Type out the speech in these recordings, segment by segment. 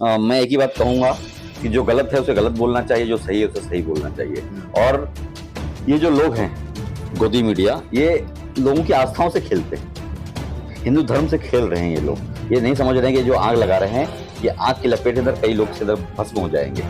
मैं एक ही बात कहूंगा कि जो गलत है उसे गलत बोलना चाहिए, जो सही है उसे सही बोलना चाहिए। और ये जो लोग हैं गोदी मीडिया, ये लोगों की आस्थाओं से खेलते हैं, हिंदू धर्म से खेल रहे हैं। ये लोग ये नहीं समझ रहे हैं कि जो आग लगा रहे हैं, ये आग की लपेट के अंदर कई लोग से भस्म हो जाएंगे।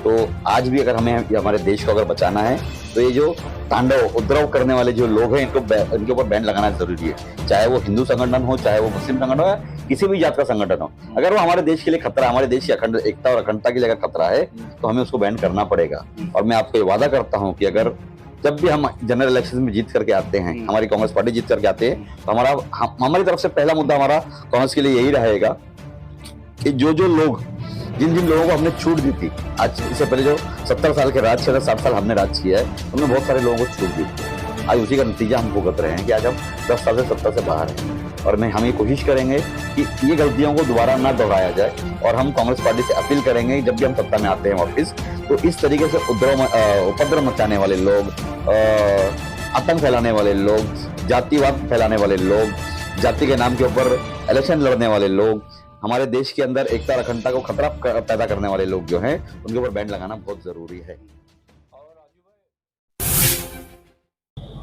तो आज भी अगर हमें हमारे देश को अगर बचाना है तो ये जो तांडव उपद्रव करने वाले जो लोग हैं, इनके ऊपर बैन लगाना जरूरी है। चाहे वो हिंदू संगठन हो, चाहे वो मुस्लिम संगठन हो, या किसी भी जात का संगठन हो। अगर वो हमारे देश के लिए खतरा, हमारे देश की अखंड एकता और अखंडता के लिए अगर खतरा है तो हमें उसको बैन करना पड़ेगा। और मैं आपको ये वादा करता हूँ कि अगर जब भी हम जनरल इलेक्शन में जीत करके आते हैं, हमारी कांग्रेस पार्टी जीत करके आते हैं, तो हमारी तरफ से पहला मुद्दा हमारा कांग्रेस के लिए यही रहेगा कि जो लोग, जिन लोगों को हमने छूट दी थी, आज इससे पहले जो 70 साल के राज किया था, 60 साल हमने राज किया है, हमने बहुत सारे लोगों को छूट दी थी। आज उसी का नतीजा हम भुगत रहे हैं कि आज हम 10 साल से सत्ता से बाहर हैं। और हम ये कोशिश करेंगे कि ये गलतियों को दोबारा ना दोहराया जाए। और हम कांग्रेस पार्टी से अपील करेंगे जब भी हम सत्ता में आते हैं वापिस, तो इस तरीके से उपद्रव मचाने वाले लोग, आतंक फैलाने वाले लोग, जातिवाद फैलाने वाले लोग, जाति के नाम के ऊपर इलेक्शन लड़ने वाले लोग, हमारे देश के अंदर एकता और अखंडता को खतरा पैदा करने वाले लोग जो हैं, उनके ऊपर बैन लगाना बहुत जरूरी है।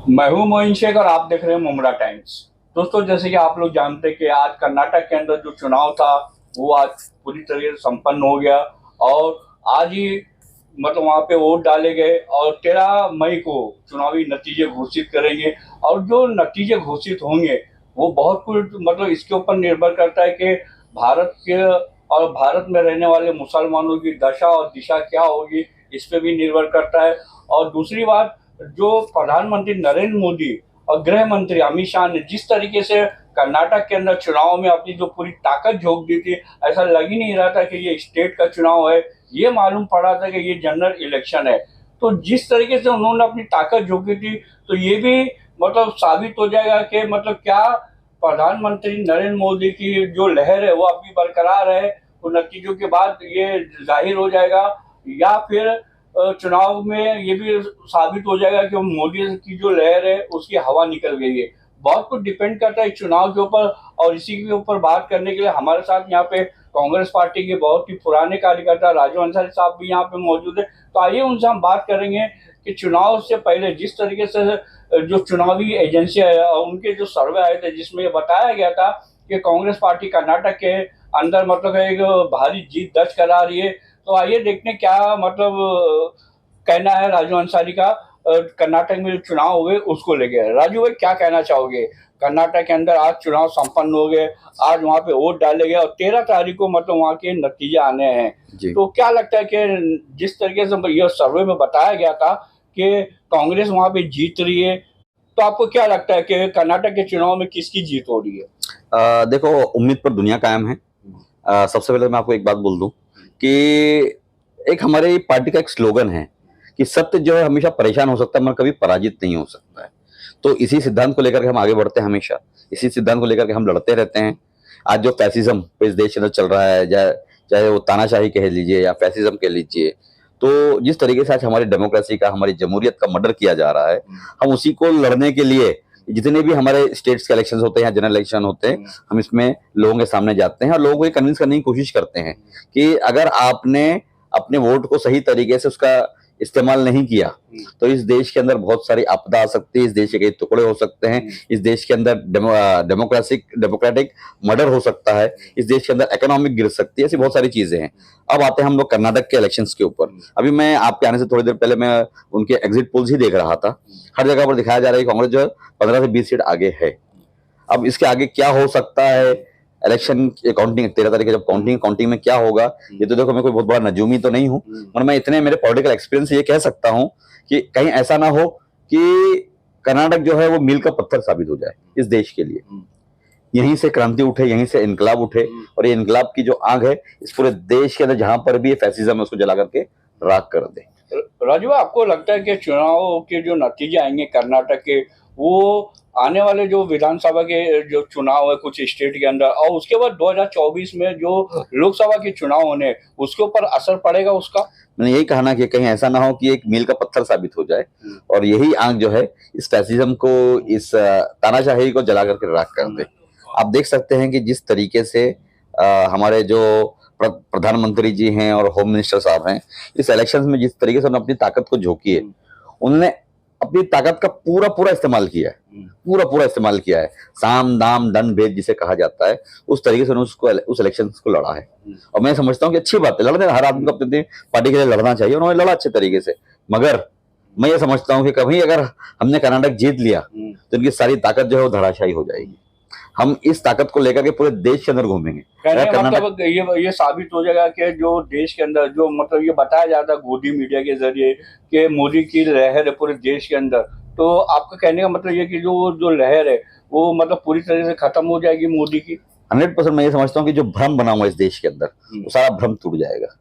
मैं हूं मोइन शेख और आप देख रहे हैं मुमरा टाइम्स। दोस्तों, जैसे कि आप लोग जानते हैं कि आज कर्नाटक के अंदर जो चुनाव था वो आज पूरी तरीके से संपन्न हो गया और आज ही मतलब वहाँ पे वोट डाले गए और 13 मई को चुनावी नतीजे घोषित करेंगे। और जो नतीजे घोषित होंगे वो बहुत कुछ मतलब इसके ऊपर निर्भर करता है कि भारत के और भारत में रहने वाले मुसलमानों की दशा और दिशा क्या होगी, इस पे भी निर्भर करता है। और दूसरी बात, जो प्रधानमंत्री नरेंद्र मोदी और गृह मंत्री अमित शाह ने जिस तरीके से कर्नाटक के अंदर चुनाव में अपनी जो पूरी ताकत झोंक दी थी, ऐसा लग ही नहीं रहा था कि ये स्टेट का चुनाव है, ये मालूम पड़ा था कि ये जनरल इलेक्शन है। तो जिस तरीके से उन्होंने अपनी ताकत झोंकी थी, तो ये भी मतलब साबित हो जाएगा कि मतलब क्या प्रधानमंत्री नरेंद्र मोदी की जो लहर है वो अभी बरकरार है। तो नतीजों के बाद ये जाहिर हो जाएगा, या फिर चुनाव में ये भी साबित हो जाएगा कि मोदी की जो लहर है उसकी हवा निकल गई है। बहुत कुछ डिपेंड करता है चुनाव के ऊपर। और इसी के ऊपर बात करने के लिए हमारे साथ यहाँ पे कांग्रेस पार्टी के बहुत ही पुराने कार्यकर्ता राजू अंसारी साहब भी यहाँ पे मौजूद है। तो आइए उनसे हम बात करेंगे कि चुनाव से पहले जिस तरीके से जो चुनावी एजेंसियां है और उनके जो सर्वे आए थे जिसमें बताया गया था कि कांग्रेस पार्टी कर्नाटक के अंदर मतलब एक भारी जीत दर्ज करा रही है। तो आइए देखते हैं क्या मतलब कहना है राजू अंसारी का कर्नाटक में जो चुनाव हुए उसको लेके। राजू भाई, क्या कहना चाहोगे? कर्नाटक के अंदर आज चुनाव संपन्न हो गए, आज वहाँ पे वोट डाले गए और 13 तारीख को मतलब वहाँ के नतीजे आने हैं। तो क्या लगता है कि जिस तरीके से यह सर्वे में बताया गया था कि कांग्रेस वहाँ पे जीत रही है, तो आपको क्या लगता है कि कर्नाटक के चुनाव में किसकी जीत हो रही है? देखो, उम्मीद पर दुनिया कायम है। सबसे पहले मैं आपको एक बात बोल दूं कि एक हमारे पार्टी का एक स्लोगन है कि सत्य जो है हमेशा परेशान हो सकता है मगर कभी पराजित नहीं हो सकता है। तो इसी सिद्धांत को लेकर के हम आगे बढ़ते हैं, हमेशा इसी सिद्धांत को लेकर के हम लड़ते रहते हैं। आज जो फैसिज्म इस देश के अंदर चल रहा है, चाहे वो तानाशाही कह लीजिए या फैसिज्म कह लीजिए, तो जिस तरीके से आज हमारी डेमोक्रेसी का, हमारी जमहूरियत का मर्डर किया जा रहा है, हम उसी को लड़ने के लिए जितने भी हमारे स्टेट्स के इलेक्शन होते हैं या जनरल इलेक्शन होते हैं, हम इसमें लोगों के सामने जाते हैं और लोगों को ये कन्विंस करने की कोशिश करते हैं कि अगर आपने अपने वोट को सही तरीके से उसका इस्तेमाल नहीं किया तो इस देश के अंदर बहुत सारी आपदा आ सकती है, इस देश के कई टुकड़े हो सकते हैं, इस देश के अंदर डेमोक्रेटिक मर्डर हो सकता है, इस देश के अंदर इकोनॉमिक गिर सकती है, ऐसी बहुत सारी चीजें हैं। अब आते हैं हम लोग कर्नाटक के इलेक्शंस के ऊपर। अभी मैं आपके आने से थोड़ी देर पहले मैं उनके एग्जिट पोल्स ही देख रहा था। हर जगह पर दिखाया जा रहा है कि कांग्रेस जो 15 से 20 सीट आगे है। अब इसके आगे क्या हो सकता है, इलेक्शन काउंटिंग 13 तारीख जब काउंटिंग में क्या होगा, ये तो देखो मैं कोई बहुत बड़ा नजूमी तो नहीं हूँ, और मैं इतने मेरे पॉलिटिकल एक्सपीरियंस से ये कह सकता हूँ कि कहीं ऐसा ना हो कि कर्नाटक जो है वो मील का पत्थर साबित हो जाए इस देश के लिए। यहीं से क्रांति उठे, यहीं से इनकलाब उठे और ये इनकलाब की जो आग है इस पूरे देश के अंदर जहां पर भी फैसिज्म है उसको जला करके राख कर दे। राजू, आपको लगता है कि चुनाव के जो नतीजे आएंगे कर्नाटक के, वो आने वाले जो विधानसभा के जो चुनाव है कुछ स्टेट के अंदर और उसके बाद 2024 में जो लोकसभा के चुनाव होने, उसके ऊपर असर पड़ेगा उसका? मैंने यही कहा ना कि कहीं ऐसा ना हो कि एक मील का पत्थर साबित हो जाए और यही आग जो है इस फैसिज्म को, इस तानाशाही को जला करके राख कर दे। आप देख सकते हैं कि जिस तरीके से हमारे जो प्रधानमंत्री जी हैं और होम मिनिस्टर साहब हैं, इस इलेक्शंस में जिस तरीके से उन्होंने अपनी ताकत को झोंकी है, उन्होंने अपनी ताकत का पूरा पूरा इस्तेमाल किया है, पूरा पूरा इस्तेमाल किया है। साम दाम दंड भेद जिसे कहा जाता है, उस तरीके से उन्होंने उस इलेक्शन को लड़ा है। और मैं समझता हूँ कि अच्छी बात है, लड़ने हर आदमी को अपनी पार्टी के लिए लड़ना चाहिए, उन्होंने लड़ा अच्छे तरीके से। मगर मैं ये समझता हूँ कि कभी अगर हमने कर्नाटक जीत लिया तो इनकी सारी ताकत जो है वो धराशायी हो जाएगी। हम इस ताकत को लेकर के पूरे देश के अंदर घूमेंगे। मतलब ये साबित हो जाएगा कि जो देश के अंदर जो मतलब ये बताया जाता है गोदी मीडिया के जरिए कि मोदी की लहर है पूरे देश के अंदर, तो आपका कहने का मतलब ये कि जो लहर है वो मतलब पूरी तरह से खत्म हो जाएगी मोदी की। 100% मैं ये समझता हूँ कि जो भ्रम बना हुआ है इस देश के अंदर वो सारा भ्रम टूट जाएगा।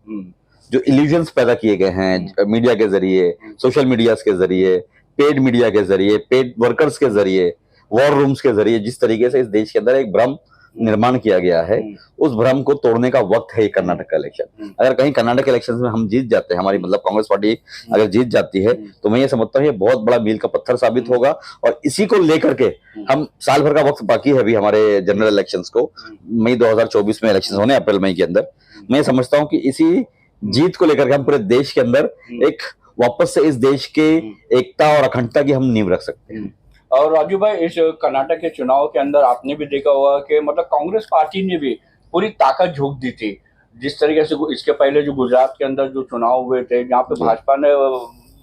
जो इल्यूजन्स पैदा किए गए हैं मीडिया के जरिए, सोशल मीडिया के जरिए, पेड मीडिया के जरिए, पेड वर्कर्स के जरिए, वॉर रूम्स के जरिए, जिस तरीके से इस देश के अंदर एक भ्रम निर्माण किया गया है, उस भ्रम को तोड़ने का वक्त है कर्नाटक का इलेक्शन। अगर कहीं कर्नाटक इलेक्शन में हम जीत जाते हैं, हमारी मतलब कांग्रेस पार्टी अगर जीत जाती है, तो मैं ये समझता हूँ ये बहुत बड़ा मील का पत्थर साबित होगा। और इसी को लेकर के हम साल भर का वक्त बाकी है अभी हमारे जनरल इलेक्शंस को, मई 2024 में इलेक्शन होने अप्रैल मई के अंदर। मैं समझता हूँ कि इसी जीत को लेकर के हम पूरे देश के अंदर एक वापस से इस देश के एकता और अखंडता की हम नींव रख सकते हैं। और राजू भाई, इस कर्नाटक के चुनाव के अंदर आपने भी देखा होगा कि मतलब कांग्रेस पार्टी ने भी पूरी ताकत झोंक दी थी। जिस तरीके से इसके पहले जो गुजरात के अंदर जो चुनाव हुए थे, जहाँ पे भाजपा ने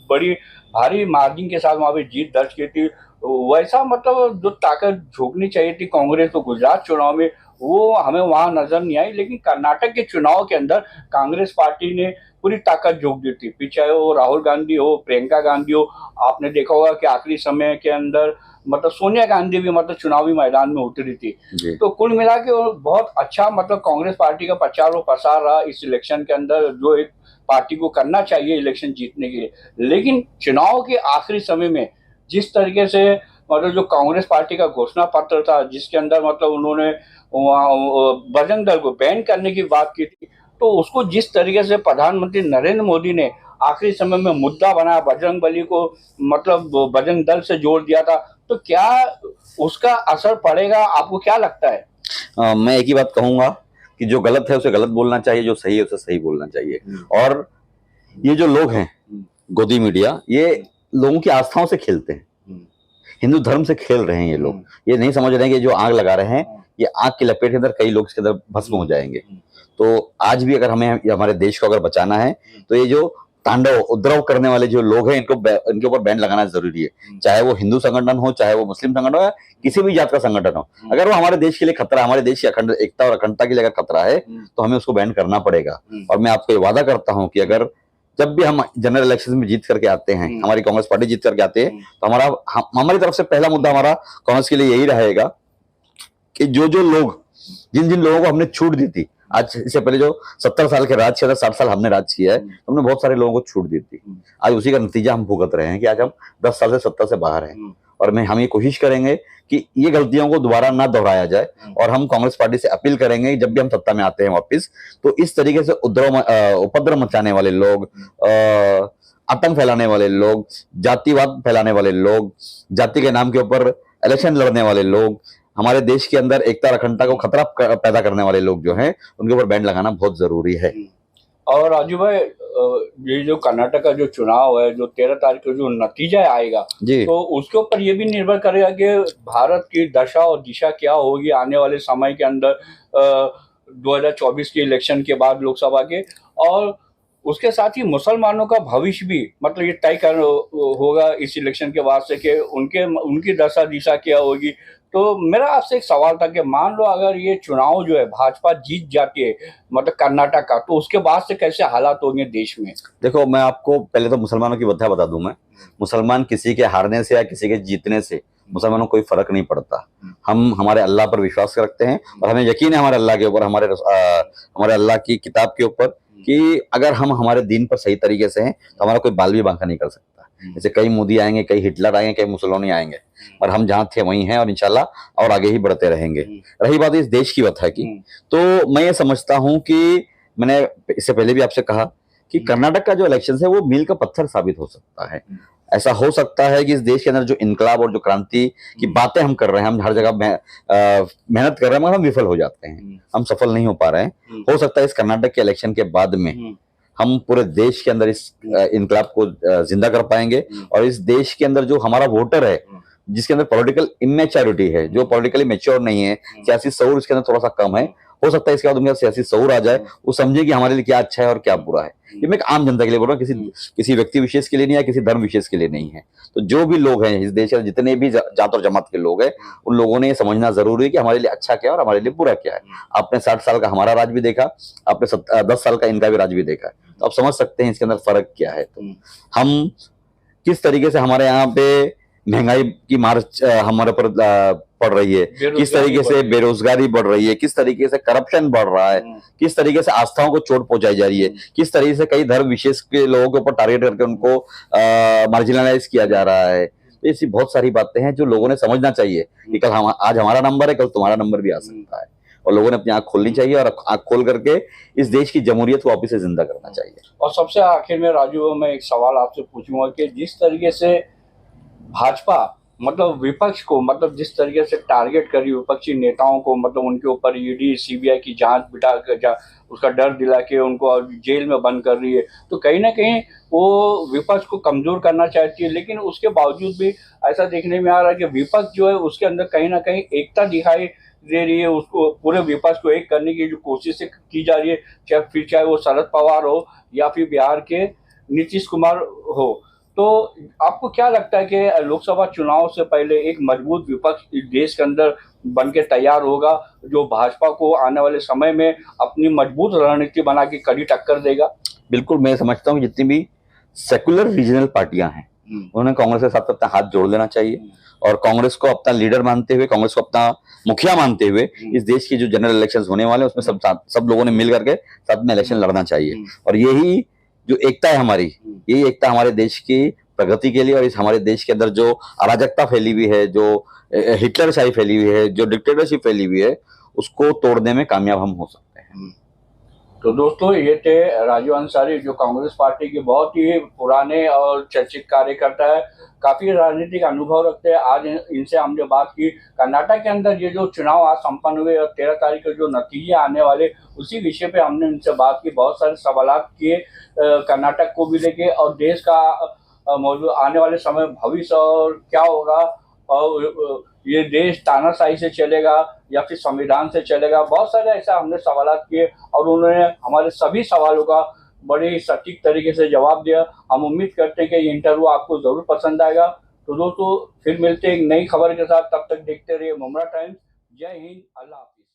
बड़ी भारी मार्जिन के साथ वहां पे जीत दर्ज की थी, वैसा मतलब जो ताकत झोंकनी चाहिए थी कांग्रेस को गुजरात चुनाव में, वो हमें वहां नजर नहीं आई। लेकिन कर्नाटक के चुनाव के अंदर कांग्रेस पार्टी ने पूरी ताकत झोंक दी थी। पीछे हो राहुल गांधी हो, प्रियंका गांधी हो, आपने देखा होगा कि आखिरी समय के अंदर मतलब सोनिया गांधी भी मतलब चुनावी मैदान में उतरी थी। तो कुल मिला के बहुत अच्छा मतलब कांग्रेस पार्टी का प्रचार और प्रसार रहा इस इलेक्शन के अंदर, जो एक पार्टी को करना चाहिए इलेक्शन जीतने के लिए। लेकिन चुनाव के आखिरी समय में जिस तरीके से मतलब जो कांग्रेस पार्टी का घोषणा पत्र था, जिसके अंदर मतलब उन्होंने बजरंग दल को बैन करने की बात की थी, तो उसको जिस तरीके से प्रधानमंत्री नरेंद्र मोदी ने आखिरी समय में मुद्दा बनाया, बजरंग बली को मतलब बजरंग दल से जोड़ दिया था, तो क्या उसका असर पड़ेगा, आपको क्या लगता है? मैं एक ही बात कहूंगा कि जो गलत है उसे गलत बोलना चाहिए, जो सही है उसे सही बोलना चाहिए। और ये जो लोग हैं गोदी मीडिया, ये लोगों की आस्थाओं से खेलते हैं, हिंदू धर्म से खेल रहे हैं। ये लोग ये नहीं समझ रहे हैं कि जो आग लगा रहे हैं, ये आग की लपेट के अंदर कई लोग इसके अंदर भस्म हो जाएंगे। तो आज भी अगर हमें हमारे देश को अगर बचाना है, तो ये जो तांडव उपद्रव करने वाले जो लोग हैं, इनके ऊपर बैन लगाना जरूरी है। चाहे वो हिंदू संगठन हो, चाहे वो मुस्लिम संगठन हो, या किसी भी जात का संगठन हो। अगर वो हमारे देश के लिए खतरा, हमारे देश की अखंड एकता और अखंडता के लिए अगर खतरा है, तो हमें उसको बैन करना पड़ेगा। और मैं आपको ये वादा करता हूं कि अगर जब भी हम जनरल इलेक्शन में जीत करके आते हैं, हमारी कांग्रेस पार्टी जीत करके आते हैं, तो हमारी तरफ से पहला मुद्दा हमारा कांग्रेस के लिए यही रहेगा कि जो लोग, जिन लोगों को हमने छूट दी थी, आज इससे पहले जो 70 साल के राज किया था, 60 साल हमने राज किया है, हमने बहुत सारे लोगों को छूट दी थी। आज उसी का नतीजा हम भुगत रहे हैं कि आज हम 10 साल से सत्ता से बाहर हैं। और हम ये कोशिश करेंगे कि ये गलतियों को दोबारा ना दोहराया जाए। और हम कांग्रेस पार्टी से अपील करेंगे जब भी हम सत्ता में आते हैं वापस, तो इस तरीके से उपद्रव मचाने वाले लोग, आतंक फैलाने वाले लोग, जातिवाद फैलाने वाले लोग, जाति के नाम के ऊपर इलेक्शन लड़ने वाले लोग, हमारे देश के अंदर एकता और अखंडता को खतरा पैदा करने वाले लोग जो हैं, उनके ऊपर बैन लगाना बहुत जरूरी है। और राजू भाई, ये जो कर्नाटक का जो चुनाव है, जो 13 तारीख को जो नतीजा आएगा, तो उसके ऊपर ये भी निर्भर करेगा कि भारत की दशा और दिशा क्या होगी आने वाले समय के अंदर, 2024 के इलेक्शन के बाद लोकसभा के। और उसके साथ ही मुसलमानों का भविष्य भी मतलब ये तय कर होगा इस इलेक्शन के बाद से कि उनकी दशा दिशा क्या होगी। तो मेरा आपसे एक सवाल था कि मान लो अगर ये चुनाव जो है भाजपा जीत जाती है मतलब कर्नाटक का, तो उसके बाद से कैसे हालात होंगे देश में? देखो, मैं आपको पहले तो मुसलमानों की वजह बता दूं। मैं मुसलमान किसी के हारने से या किसी के जीतने से मुसलमानों को कोई फर्क नहीं पड़ता। हम हमारे अल्लाह पर विश्वास रखते हैं और हमें यकीन है हमारे अल्लाह के ऊपर, हमारे अल्लाह की किताब के ऊपर, कि अगर हम हमारे दीन पर सही तरीके से हैं तो हमारा कोई बाल भी बांका नहीं कर सकता। जैसे कई मोदी आएंगे, कई हिटलर आएंगे, कई मुसोलिनी आएंगे, और हम जहाँ थे वहीं हैं और इंशाल्लाह और आगे ही बढ़ते रहेंगे। रही बात इस देश की वजह की, तो मैं ये समझता हूँ कि मैंने इससे पहले भी आपसे कहा कि कर्नाटक का जो इलेक्शन है वो मील का पत्थर साबित हो सकता है। ऐसा हो सकता है कि इस देश के अंदर जो इनकलाब और जो क्रांति की बातें हम कर रहे हैं, हम हर जगह मेहनत कर रहे हैं, मगर हम विफल हो जाते हैं, हम सफल नहीं हो पा रहे हैं। हो सकता है इस कर्नाटक के इलेक्शन के बाद में हम पूरे देश के अंदर इस इनकलाब को जिंदा कर पाएंगे, और इस देश के अंदर जो हमारा वोटर है, जिसके अंदर पॉलिटिकल इमेच्योरिटी है, जो पॉलिटिकली मेच्योर नहीं है, सियासी शऊर इसके अंदर थोड़ा सा कम है, हो सकता है इसके बाद उनके अंदर सियासी शऊर आ जाए, वो समझे कि हमारे लिए क्या अच्छा है और क्या बुरा है। ये मैं एक आम जनता के लिए बोल रहा हूँ, किसी व्यक्ति विशेष के लिए नहीं है, किसी धर्म विशेष के लिए नहीं है। तो जो भी लोग हैं इस देश के जितने भी जात और जमात के लोग हैं, उन लोगों ने ये समझना जरूरी है कि हमारे लिए अच्छा क्या है और हमारे लिए बुरा क्या है। आपने 60 साल का हमारा राज भी देखा, आपने 10 साल का इनका भी राज भी देखा, तो आप समझ सकते हैं इसके अंदर फर्क क्या है। तो हम किस तरीके से हमारे यहाँ पे महंगाई की मार हमारे पर पड़ रही है, किस तरीके से बेरोजगारी बढ़ रही है, किस तरीके से करप्शन बढ़ रहा है, किस तरीके से आस्थाओं को चोट पहुंचाई जा रही है, किस तरीके से कई धर्म विशेष के लोगों के ऊपर टारगेट करके उनको मार्जिनलाइज किया जा रहा है। तो ऐसी बहुत सारी बातें हैं जो लोगों ने समझना चाहिए कि कल आज हमारा नंबर है, कल तुम्हारा नंबर भी आ सकता है, और लोगों ने अपनी आंख खोलनी चाहिए और आंख खोल करके इस देश की जमहूरियत को वापस से जिंदा करना चाहिए। और सबसे आखिर में राजू, मैं एक सवाल आपसे पूछूंगा कि जिस तरीके से भाजपा मतलब विपक्ष को जिस तरीके से टारगेट करी विपक्षी नेताओं को, उनके ऊपर ईडी सीबीआई की जांच बिठा कर उसका डर दिला के उनको जेल में बंद कर रही है, तो कहीं ना कहीं वो विपक्ष को कमजोर करना चाहती है। लेकिन उसके बावजूद भी ऐसा देखने में आ रहा है कि विपक्ष जो है उसके अंदर कहीं ना कहीं एकता दिखाई दे रही है। उसको पूरे विपक्ष को एक करने की जो कोशिश की जा रही है, चाहे वो शरद पवार हो या फिर बिहार के नीतीश कुमार हो। तो आपको क्या लगता है कि लोकसभा चुनाव से पहले एक मजबूत विपक्ष इस देश के अंदर बन के तैयार होगा, जो भाजपा को आने वाले समय में अपनी मजबूत रणनीति बना के कड़ी टक्कर देगा? बिल्कुल, मैं समझता हूँ जितनी भी सेकुलर रीजनल पार्टियां हैं उन्हें कांग्रेस के साथ अपना हाथ जोड़ लेना चाहिए, और कांग्रेस को अपना लीडर मानते हुए, कांग्रेस को अपना मुखिया मानते हुए इस देश की जो जनरल इलेक्शंस होने वाले हैं उसमें सब लोगों ने मिल करके साथ में इलेक्शन लड़ना चाहिए। और यही जो एकता है हमारी, यही एकता हमारे देश की प्रगति के लिए, और इस हमारे देश के अंदर जो अराजकता फैली हुई है, जो हिटलरशाही फैली हुई है, जो डिक्टेटरशिप फैली हुई है, उसको तोड़ने में कामयाब हम हो सकते हैं। तो दोस्तों, ये थे राजू अंसारी, जो कांग्रेस पार्टी के बहुत ही पुराने और चर्चित कार्यकर्ता है, काफी राजनीतिक अनुभव रखते हैं। आज इनसे हमने बात की कर्नाटक के अंदर ये जो चुनाव आज संपन्न हुए और 13 तारीख को जो नतीजे आने वाले, उसी विषय पे हमने इनसे बात की, बहुत सारे सवाल किए कर्नाटक को भी लेके, और देश का मौजूद आने वाले समय भविष्य और क्या होगा, और ये देश तानाशाही से चलेगा या फिर संविधान से चलेगा। बहुत सारे ऐसा हमने सवाल किए और उन्होंने हमारे सभी सवालों का बड़े ही सटीक तरीके से जवाब दिया। हम उम्मीद करते हैं कि ये इंटरव्यू आपको जरूर पसंद आएगा। तो दोस्तों, फिर मिलते हैं एक नई खबर के साथ, तब तक देखते रहिए मुमरा टाइम्स। जय हिंद, अल्लाह हाफिज।